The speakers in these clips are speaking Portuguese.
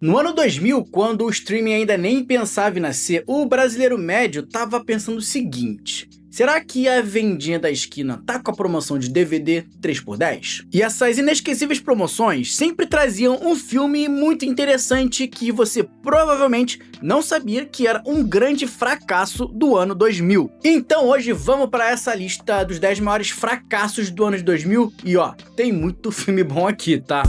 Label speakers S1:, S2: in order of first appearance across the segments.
S1: No ano 2000, quando o streaming ainda nem pensava em nascer, o brasileiro médio tava pensando o seguinte: será que a vendinha da esquina tá com a promoção de DVD 3x10? E essas inesquecíveis promoções sempre traziam um filme muito interessante que você provavelmente não sabia que era um grande fracasso do ano 2000. Então hoje vamos para essa lista dos 10 maiores fracassos do ano de 2000 e ó, tem muito filme bom aqui, tá?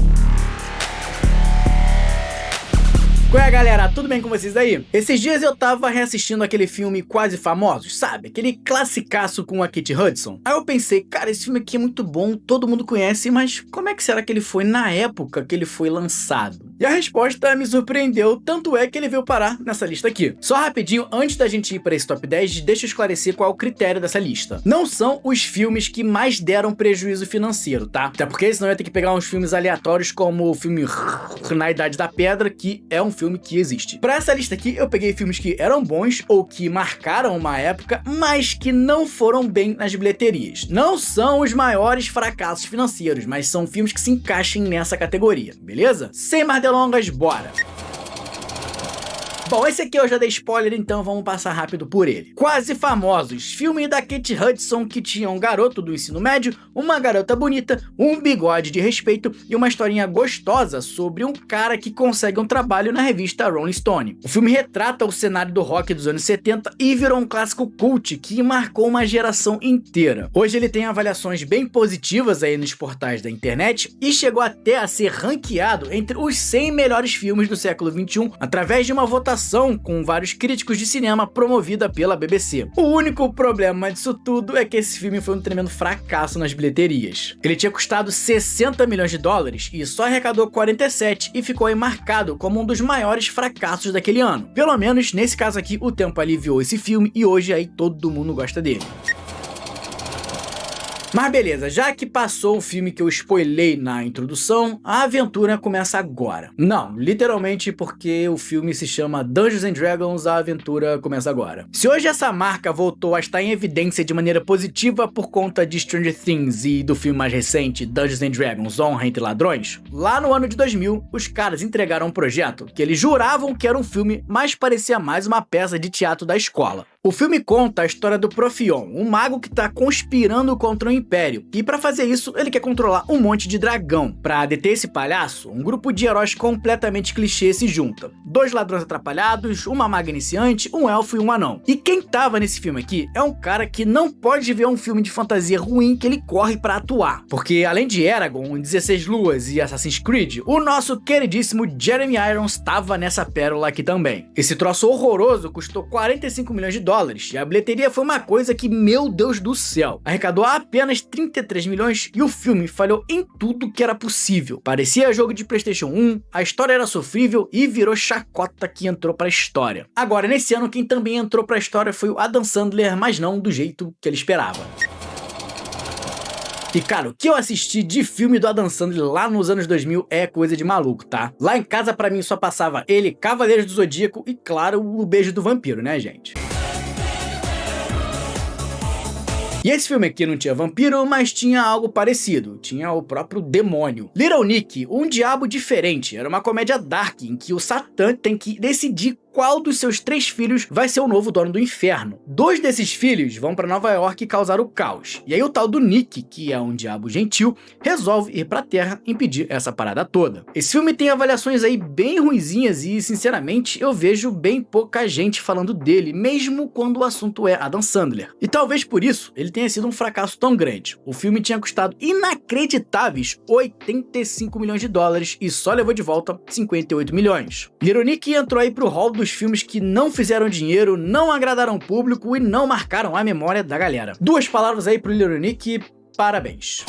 S1: Qual é, galera? Tudo bem com vocês aí? Esses dias eu tava reassistindo aquele filme Quase Famosos, sabe? Aquele classicaço com a Kate Hudson. Aí eu pensei, cara, esse filme aqui é muito bom, todo mundo conhece, mas como é que será que ele foi na época que ele foi lançado? E a resposta me surpreendeu, tanto é que ele veio parar nessa lista aqui. Só rapidinho, antes da gente ir para esse top 10, deixa eu esclarecer qual é o critério dessa lista. Não são os filmes que mais deram prejuízo financeiro, tá? Até porque senão eu ia ter que pegar uns filmes aleatórios como o filme Na Idade da Pedra, que é um filme que existe. Para essa lista aqui, eu peguei filmes que eram bons ou que marcaram uma época, mas que não foram bem nas bilheterias. Não são os maiores fracassos financeiros, mas são filmes que se encaixem nessa categoria, beleza? Sem mais delongas, bora! Bom, esse aqui eu já dei spoiler, então vamos passar rápido por ele. Quase Famosos, filme da Kate Hudson que tinha um garoto do ensino médio, uma garota bonita, um bigode de respeito e uma historinha gostosa sobre um cara que consegue um trabalho na revista Rolling Stone. O filme retrata o cenário do rock dos anos 70 e virou um clássico cult que marcou uma geração inteira. Hoje ele tem avaliações bem positivas aí nos portais da internet e chegou até a ser ranqueado entre os 100 melhores filmes do século XXI através de uma votação com vários críticos de cinema promovida pela BBC. O único problema disso tudo é que esse filme foi um tremendo fracasso nas bilheterias. Ele tinha custado 60 milhões de dólares e só arrecadou 47 e ficou aí marcado como um dos maiores fracassos daquele ano. Pelo menos nesse caso aqui o tempo aliviou esse filme e hoje aí todo mundo gosta dele. Mas beleza, já que passou o filme que eu spoilei na introdução, a aventura começa agora. Não, literalmente porque o filme se chama Dungeons & Dragons, a aventura começa agora. Se hoje essa marca voltou a estar em evidência de maneira positiva por conta de Stranger Things e do filme mais recente, Dungeons & Dragons, Honra entre Ladrões, lá no ano de 2000, os caras entregaram um projeto que eles juravam que era um filme, mas parecia mais uma peça de teatro da escola. O filme conta a história do Profion, um mago que está conspirando contra o Império, e para fazer isso ele quer controlar um monte de dragão. Para deter esse palhaço, um grupo de heróis completamente clichê se junta. 2 ladrões atrapalhados, uma maga iniciante, um elfo e um anão. E quem tava nesse filme aqui é um cara que não pode ver um filme de fantasia ruim que ele corre para atuar. Porque além de Eragon, 16 Luas e Assassin's Creed, o nosso queridíssimo Jeremy Irons estava nessa pérola aqui também. Esse troço horroroso custou 45 milhões de dólares, e a bilheteria foi uma coisa que, meu Deus do céu, arrecadou apenas 33 milhões e o filme falhou em tudo que era possível. Parecia jogo de PlayStation 1, a história era sofrível e virou chacota que entrou pra história. Agora, nesse ano, quem também entrou pra história foi o Adam Sandler, mas não do jeito que ele esperava. E cara, o que eu assisti de filme do Adam Sandler lá nos anos 2000 é coisa de maluco, tá? Lá em casa pra mim só passava ele, Cavaleiros do Zodíaco e claro, o Beijo do Vampiro, né, gente? E esse filme aqui não tinha vampiro, mas tinha algo parecido, tinha o próprio demônio. Little Nick, um diabo diferente, era uma comédia dark em que o Satã tem que decidir qual dos seus 3 filhos vai ser o novo dono do inferno. 2 desses filhos vão para Nova York causar o caos. E aí o tal do Nick, que é um diabo gentil, resolve ir pra Terra impedir essa parada toda. Esse filme tem avaliações aí bem ruinzinhas e, sinceramente, eu vejo bem pouca gente falando dele, mesmo quando o assunto é Adam Sandler. E talvez por isso ele tenha sido um fracasso tão grande. O filme tinha custado inacreditáveis 85 milhões de dólares e só levou de volta 58 milhões. Little Nick entrou aí pro hall dos filmes que não fizeram dinheiro, não agradaram o público e não marcaram a memória da galera. 2 palavras aí pro Little Nick, parabéns.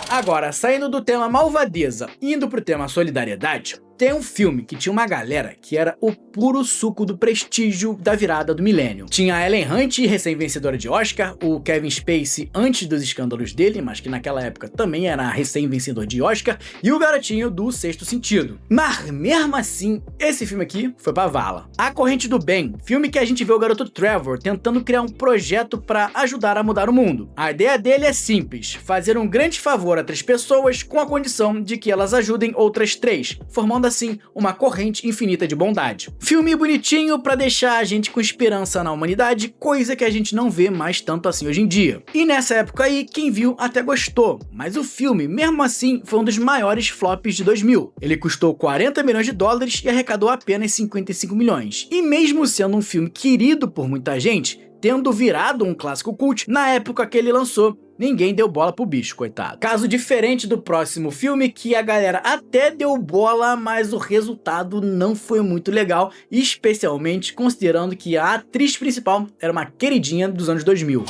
S1: Agora, saindo do tema malvadeza, indo pro tema solidariedade, tem um filme que tinha uma galera que era o puro suco do prestígio da virada do milênio. Tinha a Ellen Hunt, recém-vencedora de Oscar, o Kevin Spacey antes dos escândalos dele, mas que naquela época também era recém-vencedor de Oscar, e o garotinho do Sexto Sentido. Mas mesmo assim, esse filme aqui foi pra vala. A Corrente do Bem, filme que a gente vê o garoto Trevor tentando criar um projeto para ajudar a mudar o mundo. A ideia dele é simples, fazer um grande favor a 3 pessoas com a condição de que elas ajudem outras 3, formando assim uma corrente infinita de bondade. Filme bonitinho pra deixar a gente com esperança na humanidade, coisa que a gente não vê mais tanto assim hoje em dia. E nessa época aí, quem viu até gostou, mas o filme, mesmo assim, foi um dos maiores flops de 2000. Ele custou 40 milhões de dólares e arrecadou apenas 55 milhões. E mesmo sendo um filme querido por muita gente, tendo virado um clássico cult, na época que ele lançou, ninguém deu bola pro bicho, coitado. Caso diferente do próximo filme, que a galera até deu bola, mas o resultado não foi muito legal, especialmente considerando que a atriz principal era uma queridinha dos anos 2000.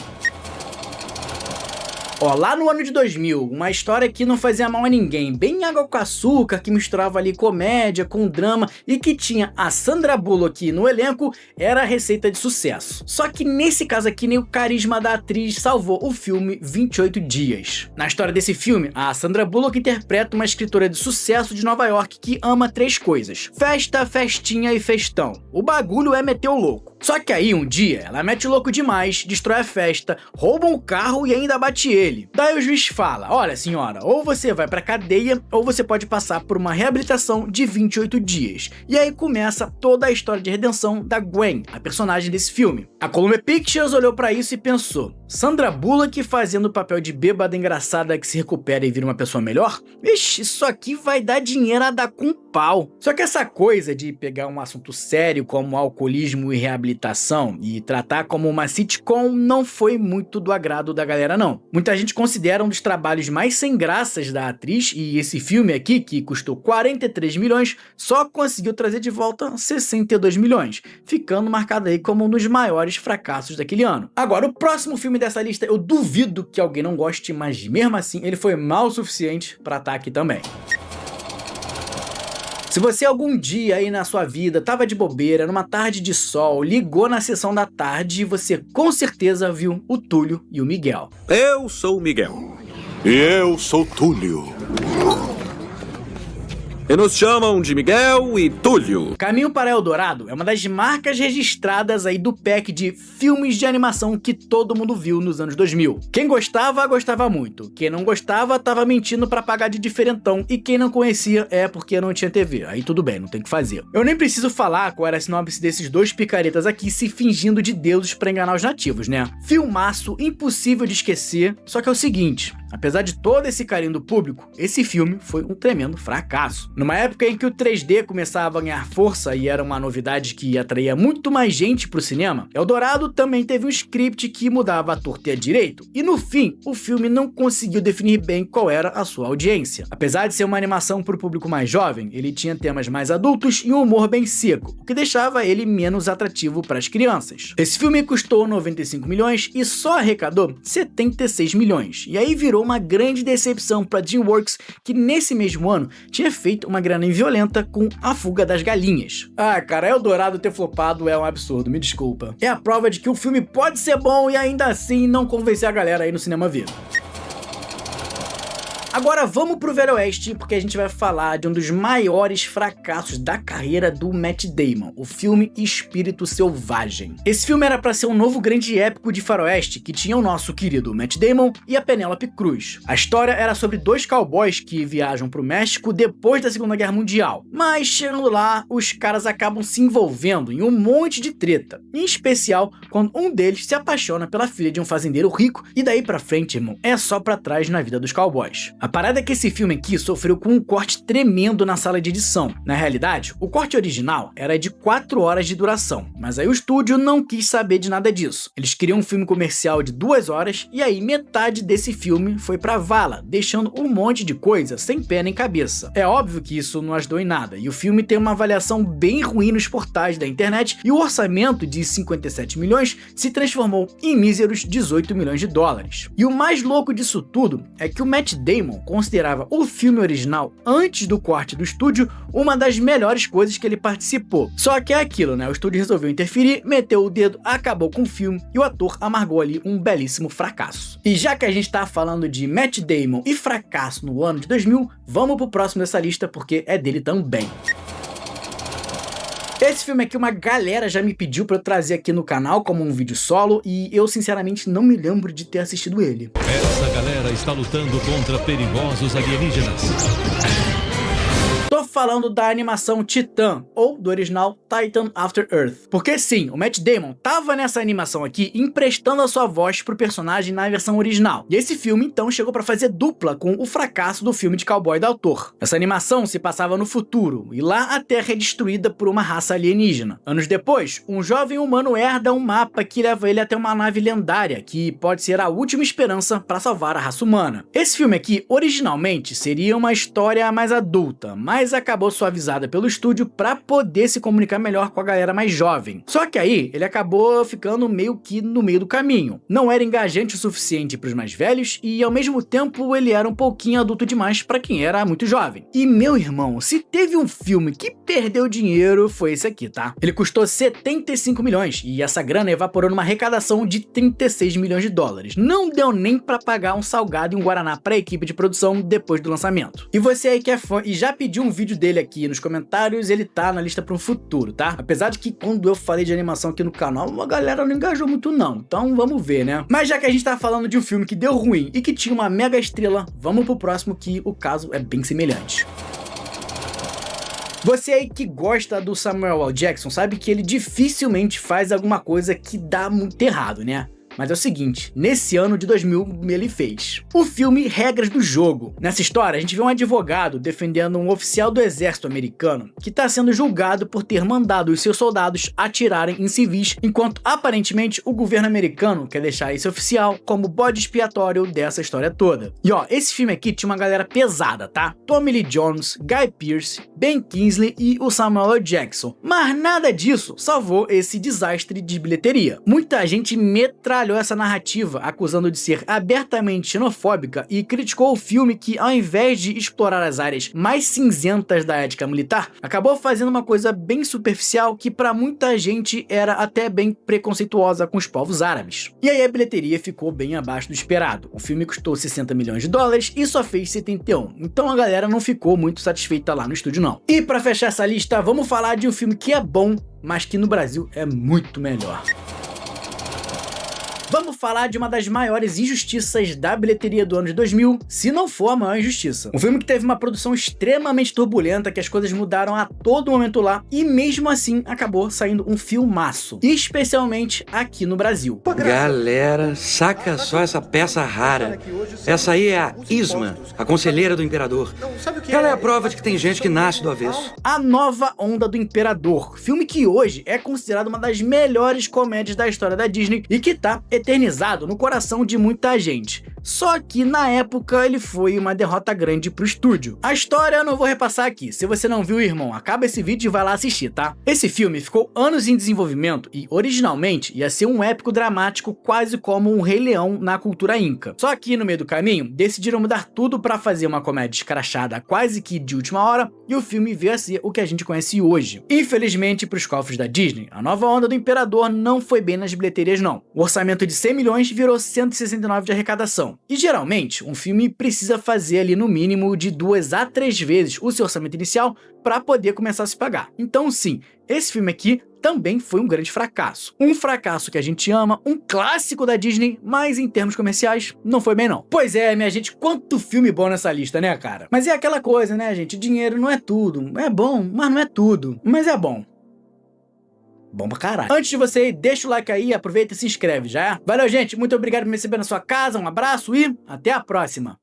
S1: Ó, lá no ano de 2000, uma história que não fazia mal a ninguém, bem água com açúcar, que misturava ali comédia com drama e que tinha a Sandra Bullock no elenco, era a receita de sucesso. Só que nesse caso aqui, nem o carisma da atriz salvou o filme 28 Dias. Na história desse filme, a Sandra Bullock interpreta uma escritora de sucesso de Nova York que ama 3 coisas: festa, festinha e festão. O bagulho é meter o louco. Só que aí um dia ela mete o louco demais, destrói a festa, rouba um carro e ainda bate ele. Daí o juiz fala: olha senhora, ou você vai pra cadeia ou você pode passar por uma reabilitação de 28 dias. E aí começa toda a história de redenção da Gwen, a personagem desse filme. A Columbia Pictures olhou pra isso e pensou: Sandra Bullock fazendo o papel de bêbada engraçada que se recupera e vira uma pessoa melhor? Ixi, isso aqui vai dar dinheiro a dar com pau. Só que essa coisa de pegar um assunto sério como alcoolismo e reabilitação e tratar como uma sitcom não foi muito do agrado da galera não. Muita gente considera um dos trabalhos mais sem graças da atriz, e esse filme aqui, que custou 43 milhões, só conseguiu trazer de volta 62 milhões, ficando marcado aí como um dos maiores fracassos daquele ano. Agora, o próximo filme dessa lista, eu duvido que alguém não goste, mas mesmo assim ele foi mal o suficiente para estar aqui também. Se você algum dia aí na sua vida tava de bobeira, numa tarde de sol, ligou na sessão da tarde, você com certeza viu o Túlio e o Miguel.
S2: Eu sou o Miguel.
S3: E eu sou Túlio.
S2: E nos chamam de Miguel e Túlio.
S1: Caminho para Eldorado é uma das marcas registradas aí do pack de filmes de animação que todo mundo viu nos anos 2000. Quem gostava, gostava muito. Quem não gostava, tava mentindo pra pagar de diferentão. E quem não conhecia é porque não tinha TV. Aí tudo bem, não tem o que fazer. Eu nem preciso falar qual era a sinopse desses 2 picaretas aqui se fingindo de deuses pra enganar os nativos, né? Filmaço, impossível de esquecer. Só que é o seguinte: apesar de todo esse carinho do público, esse filme foi um tremendo fracasso. Numa época em que o 3D começava a ganhar força e era uma novidade que atraía muito mais gente pro cinema, Eldorado também teve um script que mudava a torta e a direito, e no fim, o filme não conseguiu definir bem qual era a sua audiência. Apesar de ser uma animação pro público mais jovem, ele tinha temas mais adultos e um humor bem seco, o que deixava ele menos atrativo para as crianças. Esse filme custou 95 milhões e só arrecadou 76 milhões, e aí virou uma grande decepção para DreamWorks, que nesse mesmo ano tinha feito uma grana violenta com A Fuga das Galinhas. Ah, cara, Eldorado ter flopado é um absurdo, me desculpa. É a prova de que o filme pode ser bom e ainda assim não convencer a galera aí no cinema ver. Agora vamos pro Velho Oeste, porque a gente vai falar de um dos maiores fracassos da carreira do Matt Damon, o filme Espírito Selvagem. Esse filme era pra ser um novo grande épico de faroeste que tinha o nosso querido Matt Damon e a Penélope Cruz. A história era sobre 2 cowboys que viajam pro México depois da Segunda Guerra Mundial, mas chegando lá, os caras acabam se envolvendo em um monte de treta, em especial quando um deles se apaixona pela filha de um fazendeiro rico, e daí pra frente, irmão, é só pra trás na vida dos cowboys. A parada é que esse filme aqui sofreu com um corte tremendo na sala de edição. Na realidade, o corte original era de 4 horas de duração, mas aí o estúdio não quis saber de nada disso. Eles queriam um filme comercial de 2 horas, e aí metade desse filme foi pra vala, deixando um monte de coisa sem pé nem cabeça. É óbvio que isso não ajudou em nada, e o filme tem uma avaliação bem ruim nos portais da internet, e o orçamento de 57 milhões se transformou em míseros 18 milhões de dólares. E o mais louco disso tudo é que o Matt Damon Damon considerava o filme original, antes do corte do estúdio, uma das melhores coisas que ele participou. Só que é aquilo, né? O estúdio resolveu interferir, meteu o dedo, acabou com o filme e o ator amargou ali um belíssimo fracasso. E já que a gente tá falando de Matt Damon e fracasso no ano de 2000, vamos pro próximo dessa lista porque é dele também. Esse filme aqui uma galera já me pediu pra eu trazer aqui no canal como um vídeo solo e eu sinceramente não me lembro de ter assistido ele.
S4: Essa galera está lutando contra perigosos alienígenas.
S1: Tô falando da animação Titã, ou do original Titan After Earth. Porque sim, o Matt Damon tava nessa animação aqui emprestando a sua voz pro personagem na versão original. E esse filme então chegou pra fazer dupla com o fracasso do filme de cowboy do autor. Essa animação se passava no futuro, e lá a Terra é destruída por uma raça alienígena. Anos depois, um jovem humano herda um mapa que leva ele até uma nave lendária, que pode ser a última esperança para salvar a raça humana. Esse filme aqui, originalmente, seria uma história mais adulta, mas acabou suavizada pelo estúdio para poder se comunicar melhor com a galera mais jovem. Só que aí ele acabou ficando meio que no meio do caminho. Não era engajante o suficiente para os mais velhos e ao mesmo tempo ele era um pouquinho adulto demais para quem era muito jovem. E meu irmão, se teve um filme que perdeu dinheiro foi esse aqui, tá? Ele custou 75 milhões e essa grana evaporou numa arrecadação de 36 milhões de dólares. Não deu nem para pagar um salgado e um guaraná para a equipe de produção depois do lançamento. E você aí que é fã e já pediu um vídeo dele aqui nos comentários, ele tá na lista para um futuro, tá? Apesar de que quando eu falei de animação aqui no canal, a galera não engajou muito não, então vamos ver, né? Mas já que a gente tá falando de um filme que deu ruim e que tinha uma mega estrela, vamos pro próximo que o caso é bem semelhante. Você aí que gosta do Samuel L. Jackson sabe que ele dificilmente faz alguma coisa que dá muito errado, né? Mas é o seguinte, nesse ano de 2000 ele fez o filme Regras do Jogo. Nessa história a gente vê um advogado defendendo um oficial do exército americano que está sendo julgado por ter mandado os seus soldados atirarem em civis, enquanto aparentemente o governo americano quer deixar esse oficial como bode expiatório dessa história toda. E ó, esse filme aqui tinha uma galera pesada, tá? Tommy Lee Jones, Guy Pearce, Ben Kingsley e o Samuel L. Jackson. Mas nada disso salvou esse desastre de bilheteria. Muita gente metralhou essa narrativa, acusando de ser abertamente xenofóbica e criticou o filme que, ao invés de explorar as áreas mais cinzentas da ética militar, acabou fazendo uma coisa bem superficial que para muita gente era até bem preconceituosa com os povos árabes. E aí a bilheteria ficou bem abaixo do esperado. O filme custou 60 milhões de dólares e só fez 71, então a galera não ficou muito satisfeita lá no estúdio não. E para fechar essa lista, vamos falar de um filme que é bom, mas que no Brasil é muito melhor. Vamos falar de uma das maiores injustiças da bilheteria do ano de 2000, se não for a maior injustiça. Um filme que teve uma produção extremamente turbulenta, que as coisas mudaram a todo momento lá, e mesmo assim acabou saindo um filmaço, especialmente aqui no Brasil.
S5: Galera, saca só essa peça rara. Essa aí é a Isma, a conselheira do imperador. Ela é a prova de que tem gente que nasce do avesso.
S1: A Nova Onda do Imperador, filme que hoje é considerado uma das melhores comédias da história da Disney e que tá eternizado no coração de muita gente. Só que na época ele foi uma derrota grande pro estúdio. A história eu não vou repassar aqui, se você não viu, irmão, acaba esse vídeo e vai lá assistir, tá? Esse filme ficou anos em desenvolvimento e originalmente ia ser um épico dramático quase como um Rei Leão na cultura inca. Só que no meio do caminho decidiram mudar tudo pra fazer uma comédia escrachada quase que de última hora e o filme veio a ser o que a gente conhece hoje. Infelizmente pros cofres da Disney, a Nova Onda do Imperador não foi bem nas bilheterias não. O orçamento de 100 milhões virou 169 de arrecadação. E geralmente, um filme precisa fazer ali no mínimo de 2 a 3 vezes o seu orçamento inicial para poder começar a se pagar. Então sim, esse filme aqui também foi um grande fracasso. Um fracasso que a gente ama, um clássico da Disney, mas em termos comerciais, não foi bem não. Pois é, minha gente, quanto filme bom nessa lista, né, cara? Mas é aquela coisa, né, gente? Dinheiro não é tudo. É bom, mas não é tudo. Mas é bom. Bom pra caralho. Antes de você ir, deixa o like aí, aproveita e se inscreve, já é? Valeu, gente. Muito obrigado por me receber na sua casa. Um abraço e até a próxima.